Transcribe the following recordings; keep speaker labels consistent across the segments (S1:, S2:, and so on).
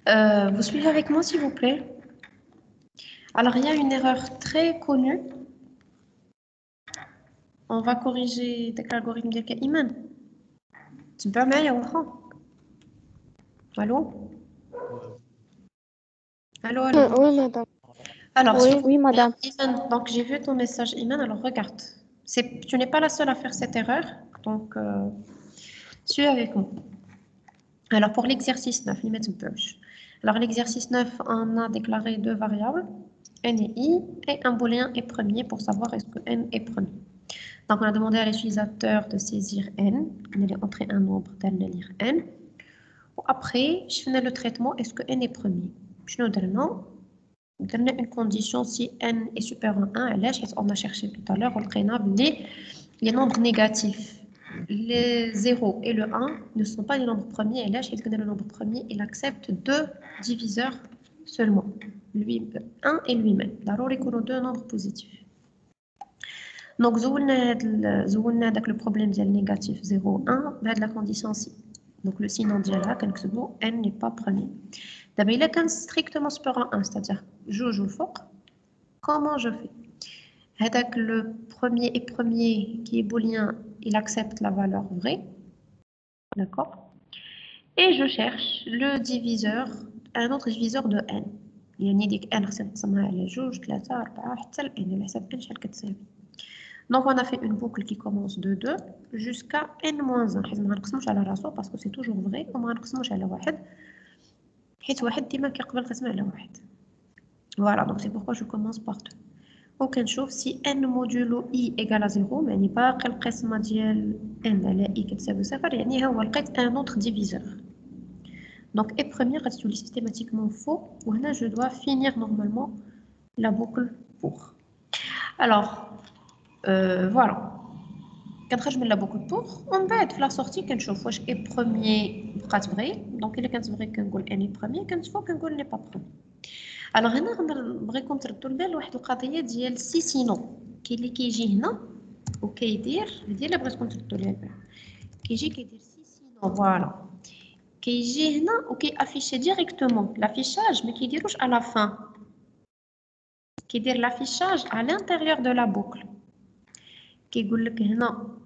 S1: Vous suivez avec moi, s'il vous plaît? Alors, il y a une erreur très connue. On va corriger l'algorithme de Iman. Tu peux m'aider? Allô? Allô, allô.
S2: Oui, madame.
S1: Alors,
S2: Oui, oui, madame.
S1: Iman, donc j'ai vu ton message, Iman. Alors, regarde. Tu n'es pas la seule à faire cette erreur. Donc, suis avec moi. Alors, pour l'exercice 9, alors, l'exercice 9, on a déclaré deux variables, n et i, et un booléen est premier pour savoir est-ce que n est premier. Donc, on a demandé à l'utilisateur de saisir n, on allait entrer un nombre, d'aller lire n. Après, je fais le traitement, est-ce que n est premier? Je nous donne une condition si n est supérieur à 1, on a cherché tout à l'heure, on les nombres négatifs. Les 0 et le 1 ne sont pas les nombres premiers, et là, je connais le nombre premier, il accepte deux diviseurs seulement, lui, 1 et lui-même. D'abord, il y a deux nombres positifs. Donc, le problème de négatif 0, 1, bah, de la condition si. Donc, le signe là, n n'est pas premier. D'abord, il est strictement supérieur à 1, c'est-à-dire, je joue fort. Comment je fais? Avec le premier qui est booléen, il accepte la valeur vraie. D'accord? Et je cherche le diviseur, un autre diviseur de n. يعني ديك n خصنا نقسمها على 2 3 4 حتى ل n على حسب n شحال كتساوي. Donc on a fait une boucle qui commence de 2 jusqu'à n-1 حيت ما غنقسموش على راسو parce que c'est toujours vrai وما غنقسموش على واحد حيت واحد ديما كيقبل القسمة على واحد. Voilà, donc c'est pourquoi je commence par 2. وكنشوف si n modulo i égale à 0 يعني باقي القسمة ديال n على i كتساوي 0 يعني هو لقيت un autre diviseur. Donc, et première, c'est systématiquement faux. Voilà, je dois finir normalement la boucle pour. Alors, voilà. Quand je mets la boucle pour, on va être la sortie quand je vois est premier, vrai. Donc, il est quand vrai qu'un goal est premier, quand je vois qu'un goal n'est pas premier. Alors, هنا غنبغي نردوا البال واحد القضيه ديال سي سينو اللي كيجي هنا وكيدير هذه اللي بغيت نردوا لها البال كيدير سي سينو فوالا كيجي هنا وكيافيشي ديريكتومون l'affichage mais كيديروش à la fin كيدير l'affichage à l'intérieur de la boucle كيقول لك هنا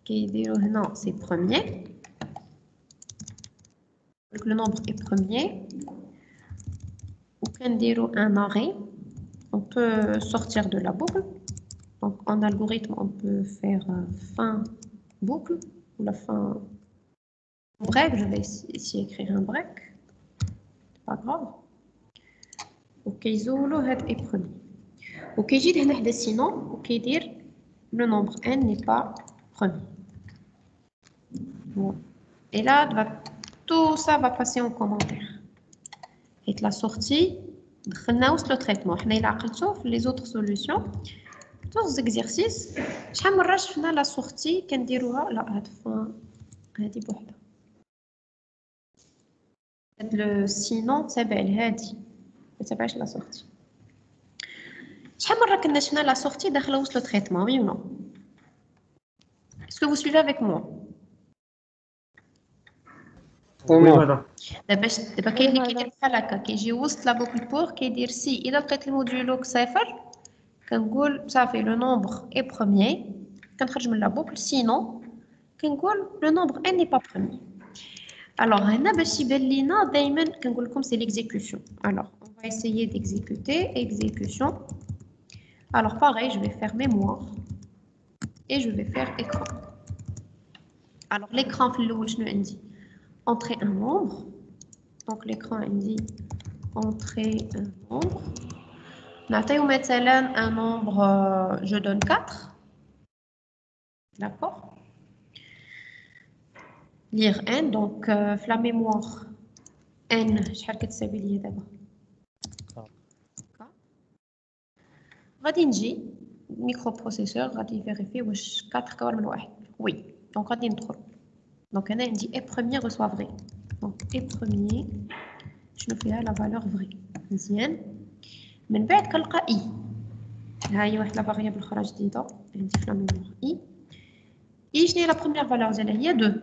S1: كيديروا هنا c'est premier donc le nombre est premier وكنديروا un arrêt on peut sortir de la boucle donc en algorithme on peut faire fin boucle ou la fin break je vais ici écrire un break pas grave وكيزولوا هاد est premier وكيجي هنا حدا sinon وكيدير le nombre n n'est pas premier. Bon. Et là, tout ça va passer en commentaire. Et la sortie, le traitement. Les autres solutions, tous les exercices, شحال مرة شفنا la sortie كنديروها لا هاد هادي بوحدها. le sinon تابع لهادي ما تابعش la sortie. شحال مرة كنا شفنا la sortie داخله وسط le traitement, oui ou non? Est-ce que vous suivez avec moi?
S3: Oui, madame.
S1: دابا كاين اللي كيدير بحال هكا كيجي وسط لا بوكل بور كيدير سي الا لقيت الموديولو صفر كنقول صافي لو نومبر اي بروميير كنخرج من لا بوكل سينو كنقول لو نومبر ان ني با بروميير. الوغ هنا باش يبان لينا دائما كنقول لكم سي ليكزيكوسيون. الوغ on va essayer d'exécuter exécution. Alors pareil, je vais faire mémoire et je vais faire écran. Alors l'écran في الاول شنو عندي entrer un nombre. Donc l'écran dit entrer un nombre. Maintenant un nombre, je donne 4. D'accord? Lire n, donc la mémoire n, شحال كتساوي ليا دابا؟ غادي نجي microprocesseur غادي vérifier واش 4 كبر من 1. Oui. Donc غادي ندخل. Donc هنا عندي et premier reçoit vrai. Donc et premier شنو فيها la valeur vraie. مزيان. من بعد كنلقى i. ها هي واحد لا فاريابل اخرى جديده عندي في لا ميموار i. i شنو هي لا بروميير فالور ديالها هي 2.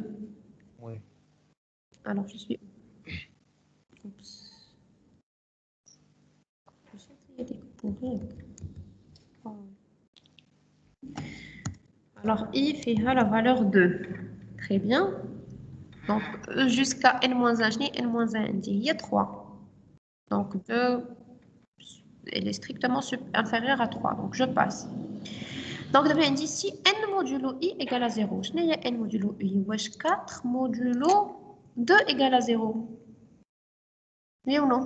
S3: Oui.
S1: Alors je suis Oups. Alors, I fait la valeur 2. Très bien. Donc, jusqu'à n-1, n-1, il y a 3. Donc, 2, elle est strictement inférieure à 3. Donc, je passe. Donc, on dit si n modulo I égale à 0. Je n'ai n modulo I. Wesh 4 modulo 2 égale à 0. Oui ou non?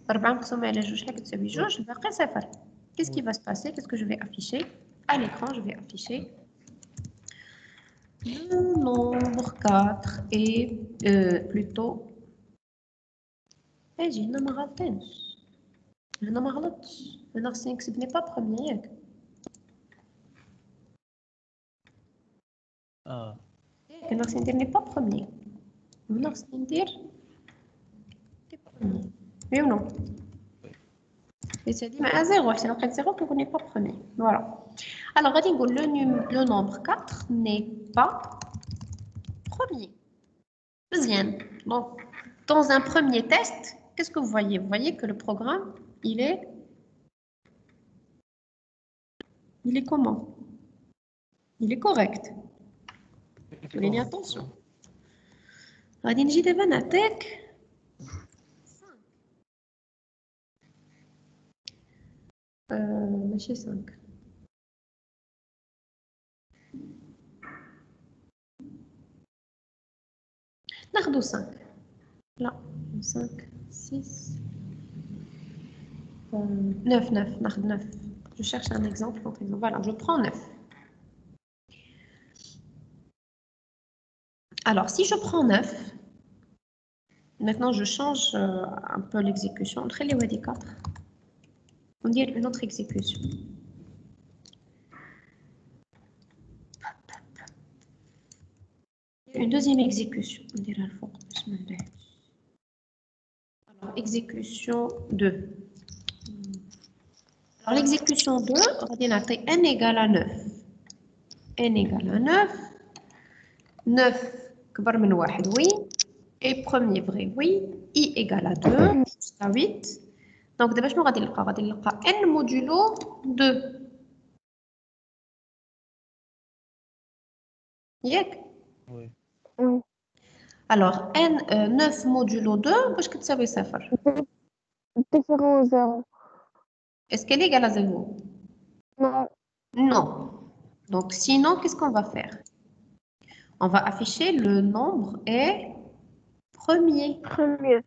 S1: 4 مقسوم على 2 شحال كتساوي 2 باقي 0. Qu'est-ce qui va se passer? Qu'est-ce que je vais afficher? À l'écran, je vais afficher le nombre 4 et plutôt. Eh, j'ai une number غلطينش. هنا ما غلطتش. هنا خصني نكتب n'est pas premier ياك. ياك هنا خصني ندير n'est pas premier. هنا خصني ندير premier. Oui ou non? Et c'est dit mais à 0, c'est l'entrée de 0 qu'on n'est pas premier. Voilà. Alors, le nombre 4 n'est pas premier. Deuxième. Donc, dans un premier test, qu'est-ce que vous voyez? Vous voyez que le programme, il est comment? Il est correct. Prenez attention. غادي نجي دابا نعطيك 5. ماشي 5. ناخدو 5. لا 5 6 9 ناخد 9. Je cherche un exemple. Voilà, je prends 9. Alors, si je prends 9, maintenant je change un peu l'exécution. On les 4. On dit une autre exécution. Une deuxième exécution. On dirait le fond. Alors, exécution 2. Alors, l'exécution 2, on va dire n égale à 9. n égale à 9. 9, كبر من 1, oui. Et premier vrai, oui. I égale à 2, jusqu'à 8. Donc, d'abord, je vais dire n modulo 2. Yek?
S2: Oui.
S1: Alors, n 9 modulo 2, qu'est-ce que ça veut dire?
S4: Différent 0.
S1: Est-ce qu'elle est égale à 0?
S4: Non.
S1: Non. Donc, sinon, qu'est-ce qu'on va faire? On va afficher le nombre est premier.
S4: Premier.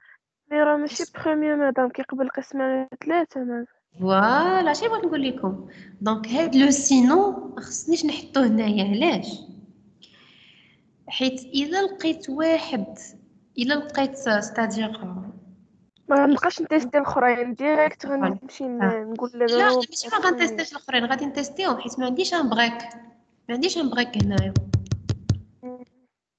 S4: Mais راه ماشي premier madame كيقبل قسم على 3 madame.
S1: Voilà, شنو بغيت نقول لكم. Donc, هاد لو سينون ما خصنيش نحطوه هنايا. علاش؟ حيت إلا لقيت واحد، إلا لقيت ستادير
S4: ما غنبقاش نتيستي الاخرين ديريكت غنمشي نقول له
S1: لا ماشي ما غنتيستيش الاخرين، غادي نتيستيهم حيت ما عنديش ان بريك، ما عنديش ان بريك هنايا.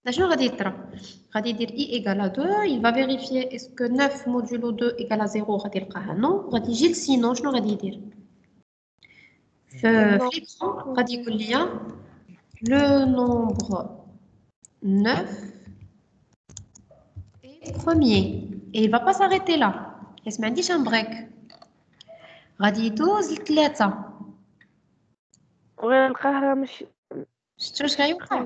S1: شنو غادي يطرا؟ غادي يدير اي ايغال 2، il va vérifier est-ce que 9 modulo 2 égale à 0 غادي يلقاها نو، غادي يجي لسينو شنو غادي يدير؟ في ليكرون غادي يقول لي لو نومبر 9 est premier et il va pas s'arrêter là حيت ما عنديش ان بريك. غادي يدوز لثلاثة
S4: وغيلقاه راه ماشي.
S1: شفتو واش غيوقع؟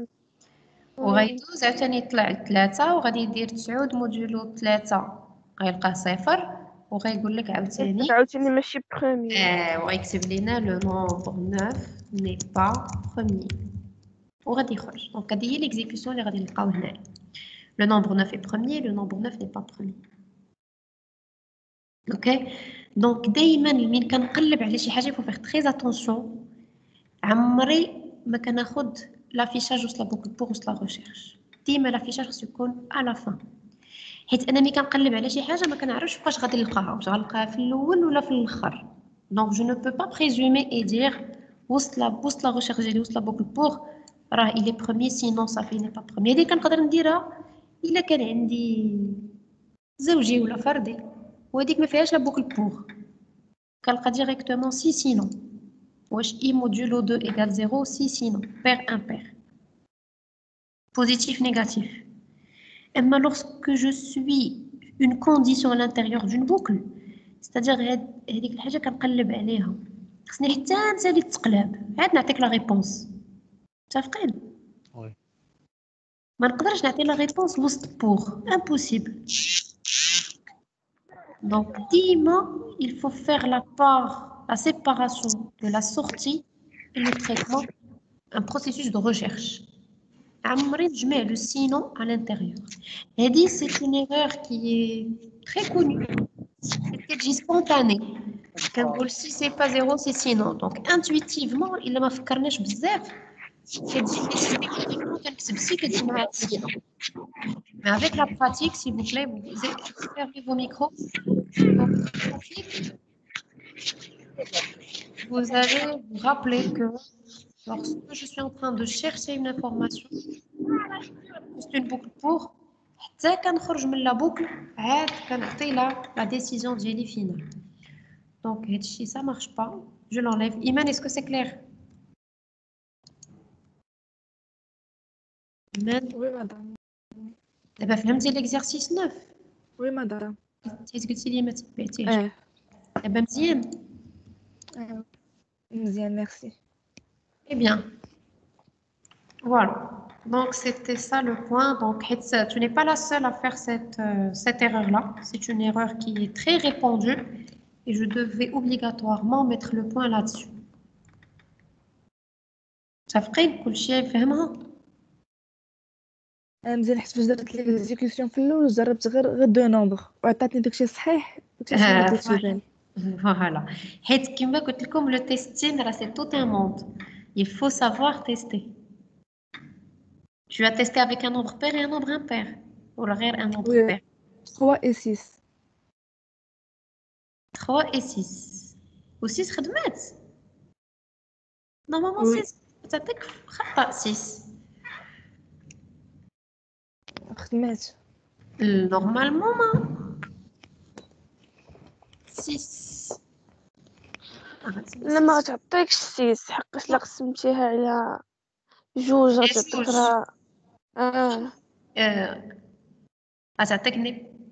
S1: وغيدوز عاوتاني يطلع لثلاثة وغادي يدير 9 موديولو 3 غيلقاه 0 وغيقول لك عاوتاني
S4: ماشي بروميي.
S1: وغيكتب لينا لو نومبر 9 ني با بروميي وغادي يخرج. دونك هذه هي ليكزيكسيون اللي غادي نلقاو هنايا. لو نومبر 9 est premier, le nombre 9 n'est pas premier. اوكي دونك دائما ملي كنقلب على شي حاجه faut faire très attention. عمري ما كناخذ لافيشاج وسط لا بوكل بور وسط لا ريشيرش، ديما لافيشاج خصو يكون على فان، حيت انا ملي كنقلب على شي حاجه ما كنعرفش فاش غادي نلقاها، واش غنلقاها في الاول ولا في الاخر. دونك جو نو بو با بريزومي اي دير وسط لا ريشيرش ديالي وسط لا بوكل بور راه الي بروميي سينون صافي ني با بروميي. هذه كنقدر نديرها الا كان عندي زوجي ولا فردي، وهذيك ما فيهاش لا بوكل بور، كنلقى ديريكتومون سي سينون. Wesh I modulo 2 égale 0, si sinon, pair impair. Positif, négatif. Et lorsque je suis une condition à l'intérieur d'une boucle, c'est-à-dire هذيك الحاجه كنقلب عليها خصني حتى انت اللي تقلب عاد نعطيك لا ريبونس متفقين
S2: وي
S1: ما نقدرش نعطي لا ريبونس وسط بوغ امبوسيبل donc dima il faut faire la séparation de la sortie et le traitement un processus de recherche عمري نجمع le sinon à l'intérieur هذه c'est une erreur qui est très connue كتجي spontanée كنقول si c'est pas zéro c'est sinon donc intuitivement إلا ما فكرناش بزاف كتجي systématiquement كنكتب سي كتجي مع sinon mais avec la pratique s'il vous plaît vous fermez vos micros donc pratique vous allez vous rappeler que lorsque je suis en train de chercher une information c'est une boucle pour حتى كنخرج من لا بوكل عاد كنعطي la décision ديالي finale donc هادشي ça marche pas je l'enlève Iman est-ce que c'est clair Iman
S4: وي مدام
S1: دابا فهمتي l'exercice 9
S4: وي مدام
S1: حيت قلتي لي ما تبعتيهش دابا مزيان
S4: مزيان ميرسي
S1: eh bien voilà donc c'était ça le point donc tu n'es pas la seule à faire cette erreur là c'est une erreur qui est très répandue et je devais obligatoirement mettre le point là-dessus متفقين كلشي فهمها
S4: مزيان حيت فاش درت ليكزيكسيون في الاول جربت غير دو نومبر وعطاتني داكشي صحيح داكشي ما بديتش يبان
S1: voilà حيت كما قلت لكم le testing راه c'est tout un monde il faut savoir tester tu as testé avec un nombre pair et un nombre impair ولا غير un nombre
S4: Oui.
S1: pair
S4: 3 et 6
S1: 3 et 6 و 6 خدمات normalement
S4: Oui.
S1: 6 تعطيك خطأ 6
S4: خدمات
S1: normalement ما 6
S4: لا ما غتعطيكش 6 حقاش لا قسمتيها على جوج غتعطيك راه
S1: غتعطيك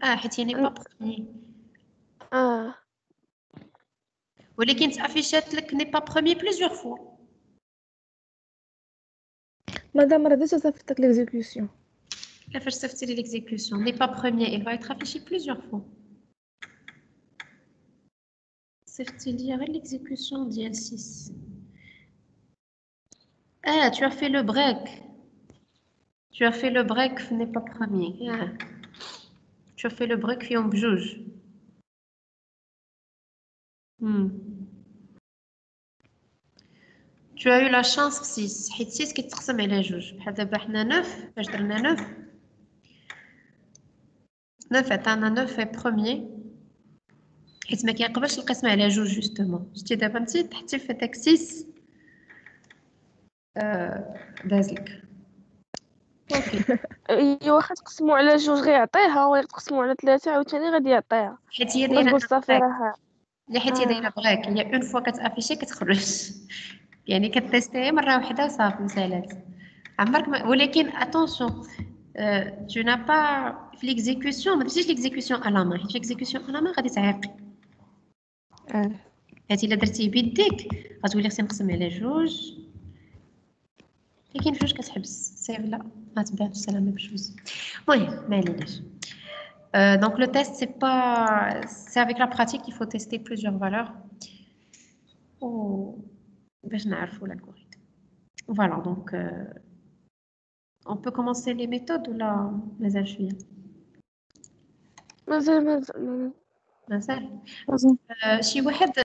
S1: حيت هي ني با بروميي ولكن تافيشات لك ني با بروميي بليزيور فوا
S4: مادام راه ديجا صافي داك ليكزيكسيون
S1: La fâche sortir l'exécution n'est pas premier, elle va être affichée plusieurs fois. C'est-à-dire l'exécution d'IL6. Ah, tu as fait le break. Tu as fait le break, n'est pas premier. Ah. Tu as fait le break, puis on juge. Tu as eu la chance 6. حيت 6 كيتقسم على جوج. بحال دابا حنا 9 فاش درنا 9 9 عطانا 9 premier حيت ما كيقبلش القسمة على جوج جوستومون شتي دابا انت تحتي في داك 6 دازلك اوكي
S4: هي واخا تقسموا على جوج غيعطيها ولا تقسموا على 3 عاوتاني غادي يعطيها
S1: حيت هي
S4: باش
S1: دايره
S4: تقول صافي راه
S1: لا حيت هي دايره بغاك هي اون فوا كتافيشي كتخرج يعني كتيستي مره واحده وصافي مسالات عمرك ولكن اتونسيون tu n'as pas في l'exécution ما درتيش l'exécution à la main حيت l'exécution à la main غادي تعيقي حيت الا درتيه بيديك غتولي خصني نقسم على جوج لكن فاش كتحبس صافي لا ما تبانش سلامه بجوج المهم ما عليناش donc le test c'est avec la pratique qu'il faut tester plusieurs valeurs باش نعرفوا l'algorithme voilà donc on peut commencer les méthodes ولا مازال شويه
S4: مازال
S1: مازال شي واحد